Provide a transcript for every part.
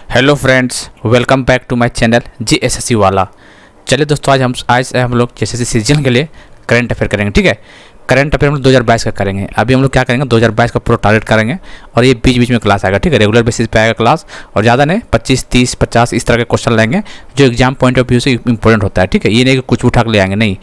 Hello friends, welcome back to my channel GSSC वाला। चलिए दोस्तों, आज हम लोग जीएसएससी सीजन के लिए करंट अफेयर करेंगे। ठीक है, करंट अफेयर हम लोग 2022 का करेंगे। अभी हम लोग क्या करेंगे, 2022 का पूरा टारगेट करेंगे और ये बीच बीच में क्लास आएगा। ठीक है, रेगुलर बेसिस पे आएगा क्लास और ज़्यादा नहीं, 25, 30, 50 इस तरह के क्वेश्चन लेंगे जो एग्जाम पॉइंट ऑफ व्यू से इंपॉर्टेंट होता है। ठीक है, ये नहीं कि कुछ उठा के ले आएंगे, नहीं,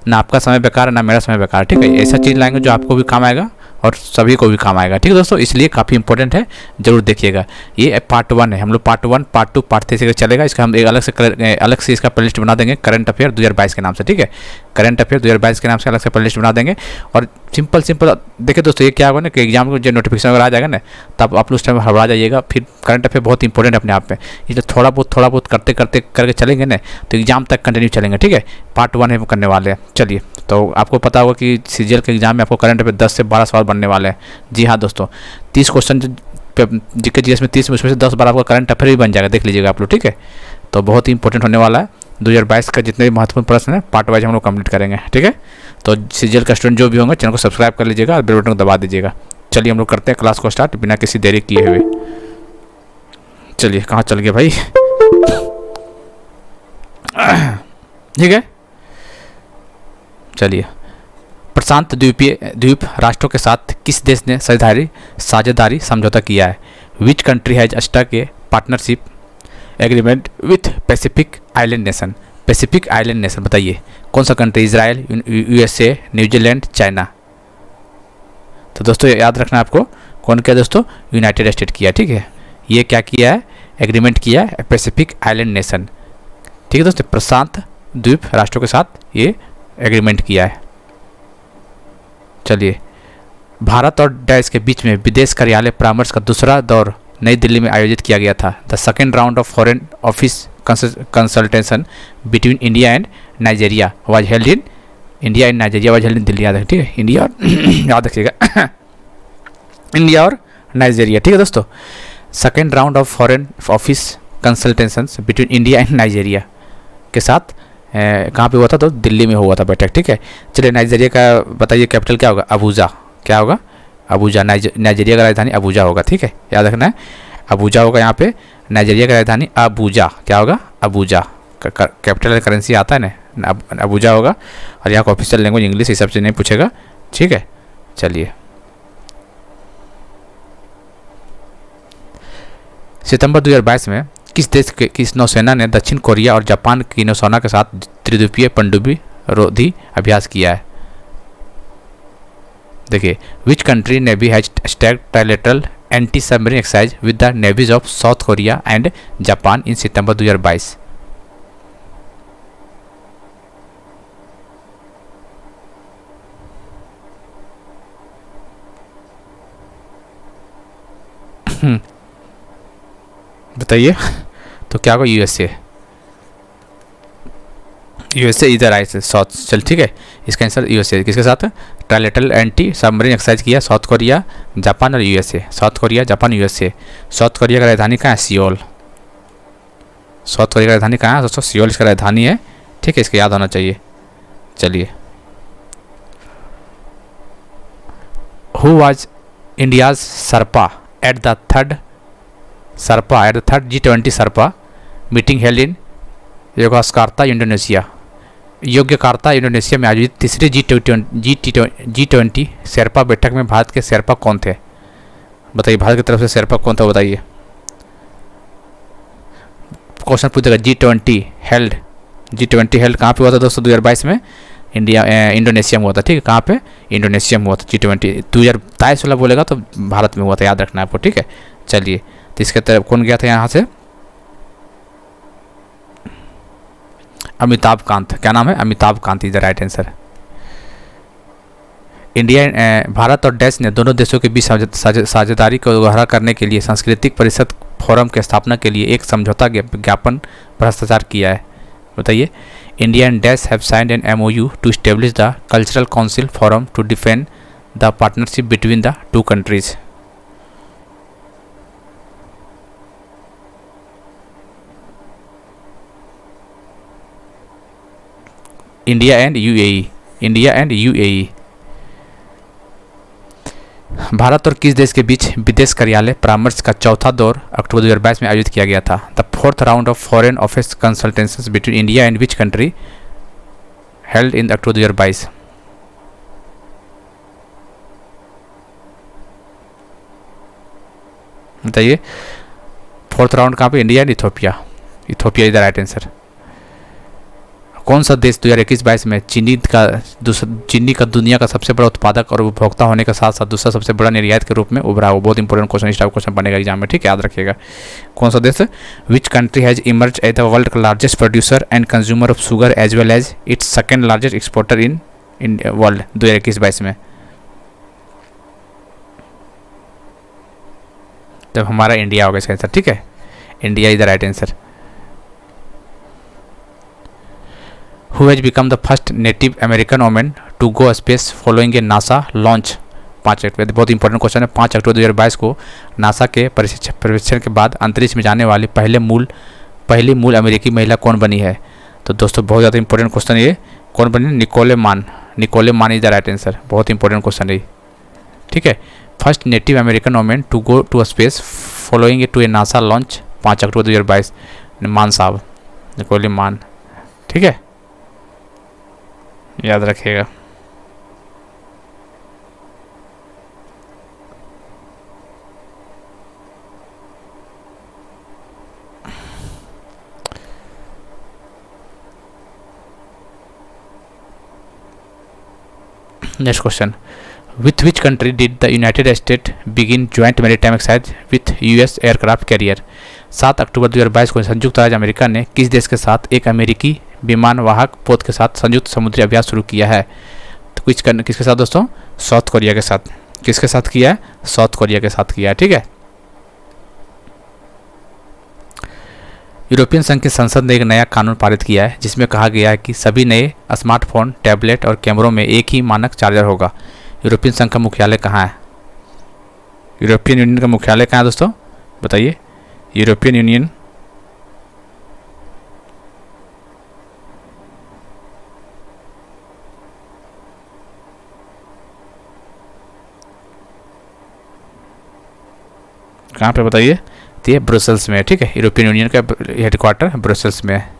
ना आपका समय बेकार है ना मेरा समय बेकार। ठीक है, ऐसा चीज़ लाएंगे जो आपको भी काम आएगा और सभी को भी काम आएगा। ठीक है दोस्तों, इसलिए काफ़ी इंपॉर्टेंट है, जरूर देखिएगा। ये पार्ट 1 है, हम लोग पार्ट 1, पार्ट 2, पार्ट 3 से चलेगा। इसका हम एक अलग से इसका प्लेलिस्ट बना देंगे करंट अफेयर 2022 के नाम से। ठीक है, करंट अफेयर 2022 के नाम से अलग से प्लेलिस्ट बना देंगे। और सिंपल देखिए दोस्तों, ये क्या होगा ना कि एग्जाम को जो नोटिफिकेशन वगैरह आ जाएगा ना, तब आप उस टाइम हड़बड़ा जाइएगा। फिर करंट अफेयर बहुत इंपॉर्टेंट है अपने आप में, इसलिए थोड़ा बहुत करते करके चलेंगे ना तो एग्जाम तक कंटिन्यू चलेंगे। ठीक है, पार्ट 1 है करने वाले हैं। चलिए, तो आपको पता होगा कि सीजीएल के एग्जाम में आपको करंट अफेयर 10 से 12 सवाल बनने वाले हैं। जी हाँ दोस्तों, 30 क्वेश्चन जीके जीएस में 30 में, उसमें से 10 बार आपका करंट अफेयर भी बन जाएगा, देख लीजिएगा आप लोग। ठीक है, तो बहुत ही इंपॉर्टेंट होने वाला है। 2022 का जितने भी महत्वपूर्ण प्रश्न है पार्ट वाइज हम लोग कंप्लीट करेंगे। ठीक है, तो सीजीएल का स्टूडेंट जो भी होंगे चैनल को सब्सक्राइब कर लीजिएगा और बेल बटन को दबा दीजिएगा। चलिए हम लोग करते हैं क्लास को स्टार्ट बिना किसी देरी किए हुए। चलिए, कहाँ चल गए भाई। ठीक है, चलिए। प्रशांत द्वीप राष्ट्रों के साथ किस देश ने साझेदारी समझौता किया है? Which country has stuck a partnership agreement with Pacific Island nation? Pacific Island nation बताइए कौन सा country? Israel, USA, New Zealand, China. तो दोस्तों याद रखना आपको, कौन किया दोस्तों? यूनाइटेड स्टेट किया। ठीक है, ये क्या किया है? एग्रीमेंट किया है पैसिफिक आइलैंड नेशन। ठीक है दोस्तों, प्रशांत द्वीप राष्ट्रों के साथ ये एग्रीमेंट किया है। चलिए, भारत और डैश के बीच में विदेश कार्यालय परामर्श का दूसरा दौर नई दिल्ली में आयोजित किया गया था। The second round of foreign office consultation between India and Nigeria was held in Delhi. याद रखिए, ठीक है, इंडिया याद रखिएगा इंडिया और नाइजीरिया। ठीक है दोस्तों, second round of foreign office consultation between India and Nigeria के साथ कहाँ पे हुआ था? तो दिल्ली में हुआ था बैठक। ठीक है, चलिए, नाइजीरिया का बताइए कैपिटल क्या होगा? अबूजा। क्या होगा? अबूजा। नाइजीरिया का राजधानी अबूजा होगा। ठीक है, याद रखना है, अबूजा होगा यहाँ पे। नाइजीरिया का राजधानी अबूजा। क्या होगा? अबूजा। कैपिटल करेंसी आता है ना, अबूजा होगा। और यहाँ का ऑफिशियल लैंग्वेज इंग्लिश, इस सबसे नहीं पूछेगा। ठीक है, चलिए। सितंबर 2022 में किस देश की नौसेना ने दक्षिण कोरिया और जापान की नौसेना के साथ त्रिद्वीपीय पनडुब्बी रोधी अभ्यास किया है? देखिए, which country navy has staged trilateral anti submarine exercise with the navies of South Korea and Japan in September 2022? बताइए, तो क्या होगा? यूएसए इधर आए थे साउथ। चल ठीक है, इसका आंसर यूएसए। किसके साथ ट्राइलेटरल एंटी सबमरीन एक्सरसाइज किया? साउथ कोरिया, जापान और USA. South Korea, Japan, USA. South Korea का राजधानी कहाँ है? सियोल। साउथ कोरिया का राजधानी कहाँ है दोस्तों? सियोल इसका राजधानी है। ठीक है, इसका याद होना चाहिए। चलिए, who was India's सरपा at the third G20 सरपा meeting held in Yogyakarta, Indonesia? Yogyakarta, Indonesia में आयोजित तीसरी G20 शेरपा बैठक में भारत के शेरपा कौन थे? बताइए, भारत की तरफ से शेरपा कौन था? बताइए, क्वेश्चन पूछेगा। G20 हेल्ड कहाँ पे हुआ था दोस्तों? 2022 में इंडोनेशिया में हुआ था। ठीक है, कहाँ पे? इंडोनेशिया में हुआ था G20। 2023 वाला बोलेगा तो भारत में हुआ था, याद रखना है आपको। ठीक है, चलिए, तो इसके तरफ कौन गया था यहाँ से? अमिताभ कांत। क्या नाम है? Amitabh Kant is the right answer. Bharat और डैश ने दोनों देशों के बीच साझेदारी को गहरा करने के लिए सांस्कृतिक परिषद फोरम की स्थापना के लिए एक समझौता ज्ञापन पर हस्ताक्षर किया है? बताइए, India and dash have signed an MOU to establish the cultural council forum to defend the partnership between the two countries. India and UAE. Bharat और किस देश के बीच विदेश कार्यालय परामर्श का चौथा दौर अक्टूबर 2022 में आयोजित किया गया था? The fourth round of foreign office consultancies between India and which country held in October 2022? बताइए, फोर्थ राउंड कहाँ पे? India and Ethiopia. Ethiopia is the right answer. कौन सा देश 2021-22 में चीनी का दुनिया का सबसे बड़ा उत्पादक और उपभोक्ता होने के साथ साथ दूसरा सबसे बड़ा निर्यात के रूप में उभरा? वो बहुत इंपॉर्टेंट क्वेश्चन, इस टाइप क्वेश्चन बनेगा एग्जाम में, ठीक है, याद रखिएगा। कौन सा देश? Which country has emerge as the world largest producer and consumer of sugar as well as its second largest exporter in world 2021-22 में? तब हमारा इंडिया होगा इसका आंसर, ठीक है, India is the right answer. Who has become the first Native American woman to go space following a NASA launch? 5 अक्टूबर, बहुत important question है। 5 October 2022 को नासा के परीक्षण के बाद अंतरिक्ष में जाने वाली पहली मूल अमेरिकी महिला कौन बनी है? तो दोस्तों बहुत ज़्यादा इंपॉर्टेंट क्वेश्चन ये, कौन बनी? Nicole Mann is the right answer. बहुत इंपॉर्टेंट क्वेश्चन है, ठीक है। First native American women to go to space following to a NASA launch, 5 October 2022, Mann साहब, निकोले मान, ठीक है, याद रखिएगा। Next question, with which country did the United State begin joint maritime exercise with US aircraft carrier? 7 अक्टूबर 2022 को संयुक्त राज्य America ने किस देश के साथ एक अमेरिकी विमान वाहक पोत के साथ संयुक्त समुद्री अभ्यास शुरू किया है? तो किसके साथ दोस्तों? साउथ कोरिया के साथ। किसके साथ किया है? साउथ कोरिया के साथ किया है, ठीक है। यूरोपियन संघ की संसद ने एक नया कानून पारित किया है जिसमें कहा गया है कि सभी नए स्मार्टफोन, टैबलेट और कैमरों में एक ही मानक चार्जर होगा। यूरोपियन संघ का मुख्यालय कहाँ है? यूरोपियन यूनियन का मुख्यालय कहाँ है दोस्तों? बताइए, यूरोपियन यूनियन कहाँ पे? बताइए, तो ये ब्रुसेल्स में है, ठीक है। यूरोपियन यूनियन का हेडक्वार्टर ब्रुसेल्स में है।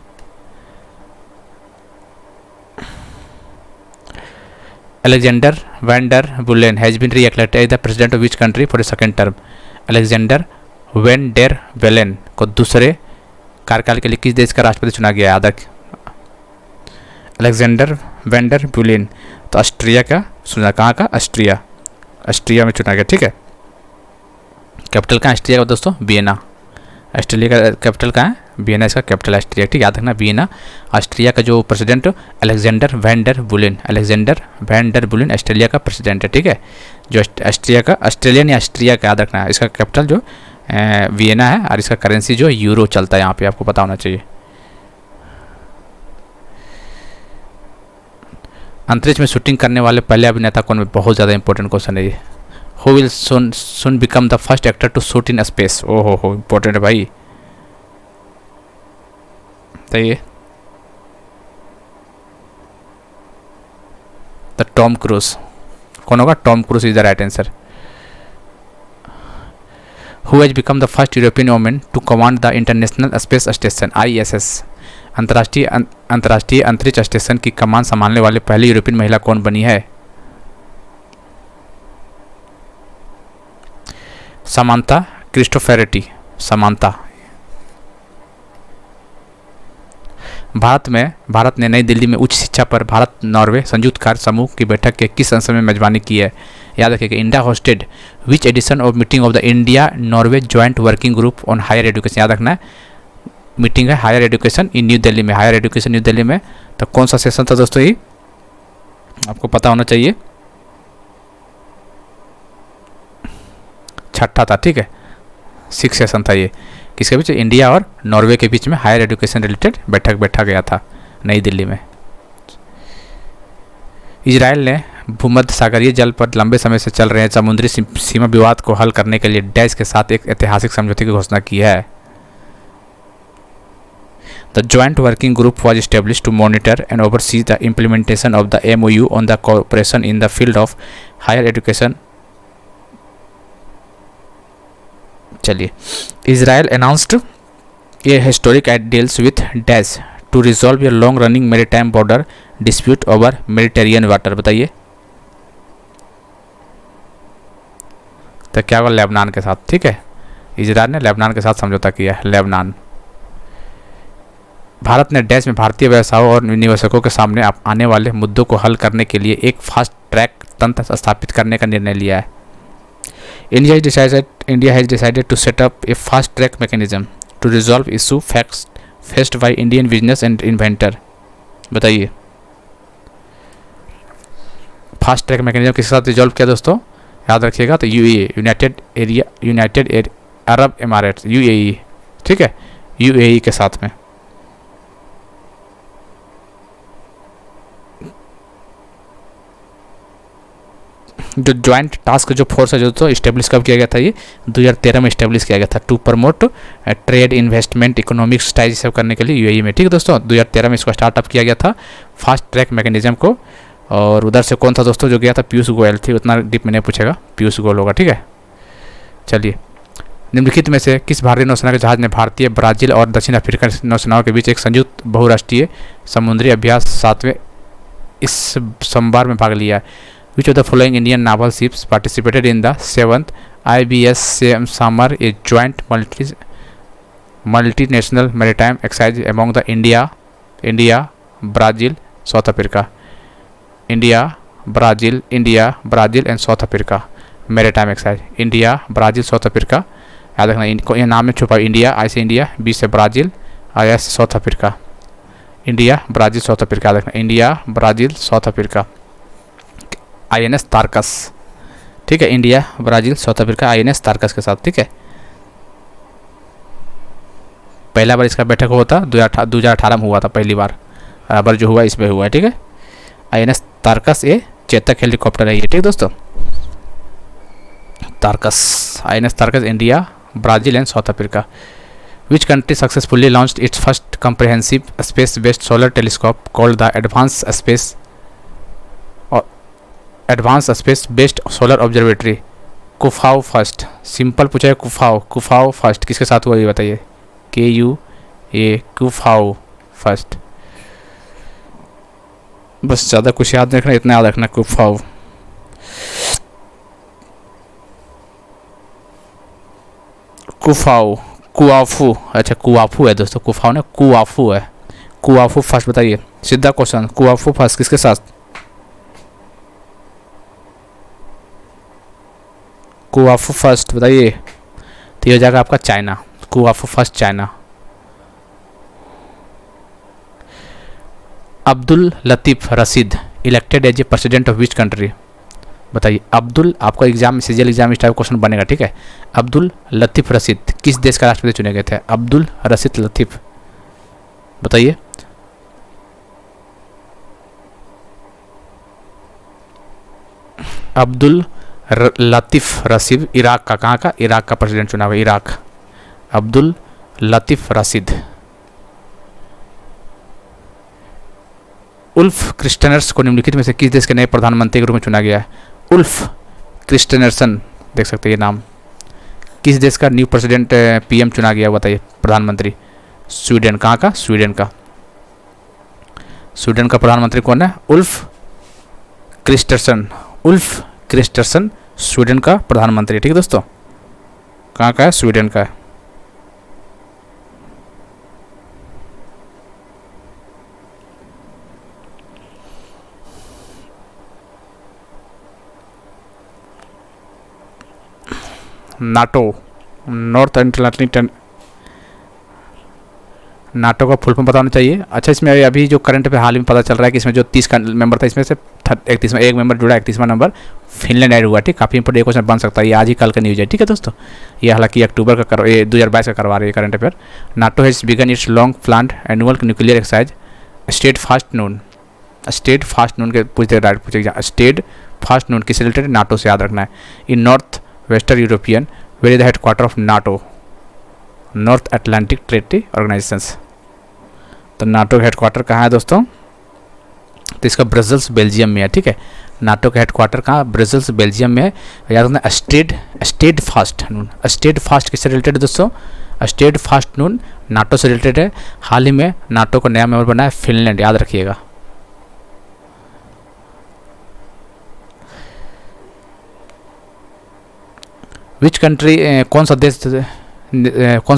Alexander Van der Bellen has been re-elected as the president of which country for the second term? Alexander Van der Bellen को दूसरे कार्यकाल के लिए किस देश का राष्ट्रपति चुना गया है? अलेक्जेंडर वैन डर बुलेन, तो ऑस्ट्रिया का चुना, कहाँ का? ऑस्ट्रिया में चुना गया, ठीक है। कैपिटल कहाँ ऑस्ट्रिया का दोस्तों? वियना। ऑस्ट्रेलिया का कैपिटल कहाँ है? वियना, इसका कैपिटल ऑस्ट्रिया, ठीक, याद रखना वियना। ऑस्ट्रिया का जो president Alexander Van der Bellen, Alexander Van der Bellen Australia का प्रेसिडेंट है, ठीक है। जो ऑस्ट्रिया का, ऑस्ट्रेलियन या ऑस्ट्रिया का याद रखना है। इसका कैपिटल जो वियना है और इसका करेंसी जो यूरो चलता है यहाँ पे, आपको पता होना चाहिए। अंतरिक्ष में शूटिंग करने वाले पहले अभिनेता कौन? बहुत ज़्यादा इंपॉर्टेंट क्वेश्चन है ये। Who will soon become the first actor to shoot in space? हो इम्पोर्टेंट है भाई, बताइए। द टॉम क्रूज, कौन होगा? Tom cruise is the right answer. Who has become the first European woman to command the International Space Station ISS? अंतर्राष्ट्रीय अंतरिक्ष station की कमान संभालने वाले पहली यूरोपियन महिला कौन बनी है? समांता क्रिस्टोफेरेटी, समांता। भारत ने नई दिल्ली में उच्च शिक्षा पर भारत नॉर्वे संयुक्त कार्य समूह की बैठक के किस संसद में मेजबानी की है? याद रखिएगा, India hosted which edition of meeting of the India Norway joint working group on higher education? याद रखना है, मीटिंग है higher education in new Delhi में, हायर एजुकेशन न्यू दिल्ली में। तो कौन सा सेशन था दोस्तों? ये आपको पता होना चाहिए, छठा था, ठीक है, 6 सेशन था ये। किसके बीच? इंडिया और नॉर्वे के बीच में हायर एजुकेशन रिलेटेड बैठक बैठा गया था नई दिल्ली में। इजराइल ने भूमध्य सागरीय जल पर लंबे समय से चल रहे समुद्री सीमा विवाद को हल करने के लिए डैश के साथ एक ऐतिहासिक समझौते की घोषणा की है। The joint working group was established to monitor and oversee the implementation of the MOU on the cooperation in the field of higher education चलिए, Israel announced a historic deals with dash to resolve a long running maritime border dispute over Mediterranean water. बताइए, तो क्या हुआ? Lebanon के साथ। ठीक है, Israel ने लेबनान के साथ समझौता किया है। लेबनान। भारत ने डैश में भारतीय व्यवसायों और निवेशकों के सामने आने वाले मुद्दों को हल करने के लिए एक फास्ट ट्रैक तंत्र स्थापित करने का निर्णय लिया है। India has decided to set up a fast track mechanism to resolve issue faced by Indian business and inventor. बताइए, फास्ट ट्रैक मैकेनिज्म किसके साथ रिजॉल्व किया दोस्तों? याद रखिएगा, तो UAE, United Arab Emirates, UAE. ठीक है, यूएई के साथ में। जो ज्वाइंट टास्क जो फोर्स है जो तो इस्टेब्लिश कब किया गया था? ये 2013 में इस्टेब्लिश किया गया था to promote trade, investment, economic style सब करने के लिए यूएई में। ठीक है दोस्तों, 2013 में इसको स्टार्टअप किया गया था फास्ट ट्रैक मैकेनिज्म को। और उधर से कौन था दोस्तों जो गया था? पीयूष गोयल थी। उतना डीप में नहीं पूछेगा, पीयूष गोयल होगा। ठीक है, चलिए, निम्नलिखित में से किस भारतीय नौसेना के जहाज ने भारतीय, ब्राजील और दक्षिण अफ्रीका नौसेनाओं के बीच एक संयुक्त बहुराष्ट्रीय समुद्री अभ्यास 7वें इस सोमवार में भाग लिया? Which of the following Indian naval ships participated in the 7th IBS Samar, a joint multinational maritime exercise among the India, Brazil, South Africa? India, Brazil and South Africa maritime exercise. India, Brazil, South Africa. याद रखना, ये नाम में छुपा। India, आई से India, B से Brazil, आई से south Africa. India, Brazil, south Africa. याद रखना, India, Brazil, south Africa. INS तारकस। ठीक है, India, Brazil, south Africa INS तारकस के साथ। ठीक है, पहला बार इसका बैठक हुआ था 2018 में हुआ था पहली बार। बराबर जो हुआ इसमें हुआ है। ठीक है, INS तारकस ये चेतक हेलीकॉप्टर है ये। ठीक दोस्तों, Tarkash, INS Tarkash, India, Brazil and South Africa. Which country successfully launched its first comprehensive space based solar telescope called the advance space based solar observatory? Kuafu first. Simple पूछा है, कुफाओ फर्स्ट किसके साथ हुआ ये बताइए? KUA, Kuafu first. बस ज़्यादा कुछ याद रखना, इतना याद रखना, कुफाओ। कुआफू। अच्छा, कुआफू है दोस्तों, कुफाओ ना, कुआफू है। कुआफू फर्स्ट। बताइए, सीधा क्वेश्चन, कुआफू फर्स्ट किसके साथ? कुआफू फर्स्ट बताइए, तो ये हो जाएगा आपका China. Kuafu first China. Abdul Latif Rashid elected as a president of which country? बताइए, अब्दुल, आपका एग्जाम में सीजीएल एग्जाम इस टाइप क्वेश्चन बनेगा। ठीक है, अब्दुल लतीफ़ रशीद किस देश का राष्ट्रपति चुने गए थे? अब्दुल रशीद लतीफ़, बताइए। अब्दुल लतीफ़ रशीद इराक का, कहाँ का? इराक का प्रेसिडेंट चुना हुआ, Iraq. Abdul Latif Rashid. Ulf क्रिस्टनर्स को निम्नलिखित में से किस देश के नए प्रधानमंत्री के रूप में चुना गया है? उल्फ क्रिस्टनर्सन, देख सकते हैं ये नाम। किस देश का न्यू प्रेसिडेंट PM चुना गया? बताइए, प्रधानमंत्री। स्वीडन। कहाँ का? स्वीडन का। स्वीडन का प्रधानमंत्री कौन है? उल्फ क्रिस्टनसन। उल्फ क्रिस्टनसन स्वीडन का प्रधानमंत्री। ठीक है दोस्तों, कहाँ का है? स्वीडन का है। नाटो, नॉर्थ अटलांटिक, नाटो का फुल फॉर्म पता होना चाहिए। अच्छा, इसमें अभी जो करंट पे हाल में पता चल रहा है कि इसमें जो 30 का मेंबर था, इसमें से 31वां एक मेंबर जुड़ा, 31वां नंबर फिनलैंड ऐड हुआ। ठीक, काफ़ी इंपोर्टेंट क्वेश्चन बन सकता है, ये आज ही कल का न्यूज़ है। ठीक है दोस्तों, ये हालांकि अक्टूबर का 2022 का करवा रही है current affair. NATO has begun its long planned annual nuclear exercise steadfast noon. Steadfast noon के पूछते डायरेक्ट पूछेगा, स्टेट फास्ट नून किससे रिलेटेड? नाटो से, याद रखना है। In north western European where is the headquarter of NATO? North Atlantic Treaty Organisations. तो NATO का हेडक्वार्टर कहाँ है दोस्तों? तो इसका ब्रसेल्स बेल्जियम में है, ठीक है। नाटो का हेडक्वार्टर कहाँ, ब्रसेल्स बेल्जियम में है। याद रखना स्टेड फास्ट नून, स्टेड फास्ट किससे रिलेटेड है दोस्तों, स्टेड फास्ट नून नाटो से रिलेटेड है। हाल ही में नाटो का नया मेंबर बना है फिनलैंड, याद रखिएगा। विच कंट्री, कौन सा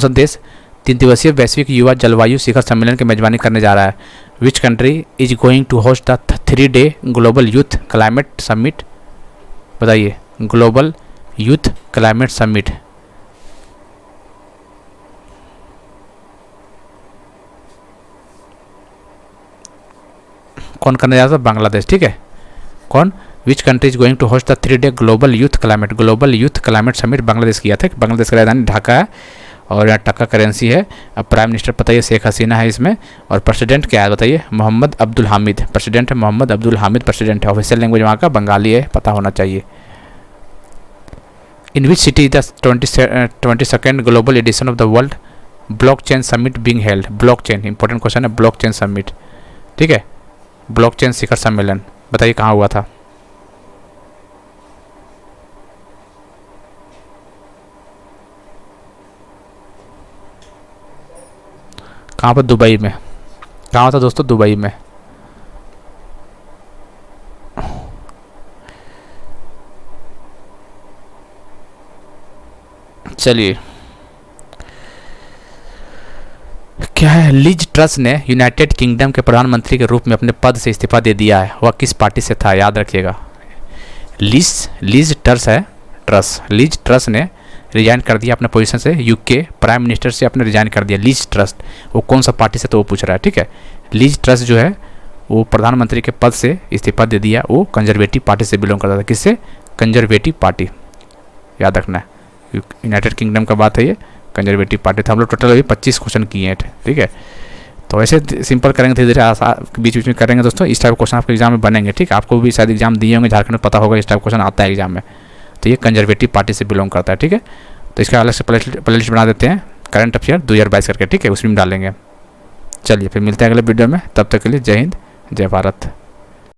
देश 3 दिवसीय वैश्विक युवा जलवायु शिखर सम्मेलन की मेजबानी करने जा रहा है। Which country is going to host the 3-day global youth climate summit, बताइए, ग्लोबल यूथ क्लाइमेट समिट। कौन करने जा रहा था, बांग्लादेश, ठीक है। कौन, which country is going to host the 3-day global youth climate summit, Bangladesh किया था। बांग्लादेश की राजधानी ढाका है और यहाँ टका करेंसी है। अब प्राइम मिनिस्टर बताइए, शेख हसीना है इसमें। और प्रेसिडेंट क्या है बताइए, मोहम्मद अब्दुल हामिद प्रेसिडेंट है, मोहम्मद अब्दुल हामिद प्रेसिडेंट है। ऑफिशियल लैंग्वेज वहाँ का बंगाली है, पता होना चाहिए। In which city the 22nd global edition of the world blockchain summit being held, blockchain important question है, ब्लॉकचेन समिट, ठीक है। ब्लॉकचेन शिखर सम्मेलन बताइए कहाँ हुआ था। कहाँ पर, दुबई में। कहाँ था दोस्तों, दुबई में। चलिए, क्या है, लिज ट्रस ने यूनाइटेड किंगडम के प्रधानमंत्री के रूप में अपने पद से इस्तीफा दे दिया है। वह किस पार्टी से था, याद रखिएगा। लिज ट्रस ने रिजाइन कर दिया अपने पोजीशन से, यूके प्राइम मिनिस्टर से अपने रिजाइन कर दिया। लिज ट्रस वो कौन सा पार्टी से, तो वो पूछ रहा है, ठीक है। लिज ट्रस जो है वो प्रधानमंत्री के पद से इस्तीफा दे दिया। वो कंजर्वेटिव पार्टी से बिलोंग करता था। किससे, कंजर्वेटिव पार्टी, याद रखना है। यूनाइटेड किंगडम का बात है ये, कंजर्वेटिव पार्टी था। हम लोग टोटल अभी 25 क्वेश्चन किए हैं, ठीक है। तो ऐसे सिंपल करेंगे, धीरे धीरे बीच बीच में करेंगे दोस्तों। इस टाइप क्वेश्चन आपके एग्जाम में बनेंगे, ठीक है। आपको भी शायद एग्जाम दिए होंगे, झारखंड में पता होगा इस टाइप क्वेश्चन आता है एग्जाम में। तो ये कंजर्वेटिव पार्टी से बिलोंग करता है, ठीक है। तो इसका अलग से प्लेलिस्ट बना देते हैं, करंट अफेयर 2022 करके, ठीक है, उसमें डालेंगे। चलिए फिर मिलते हैं अगले वीडियो में, तब तक के लिए जय हिंद, जय भारत।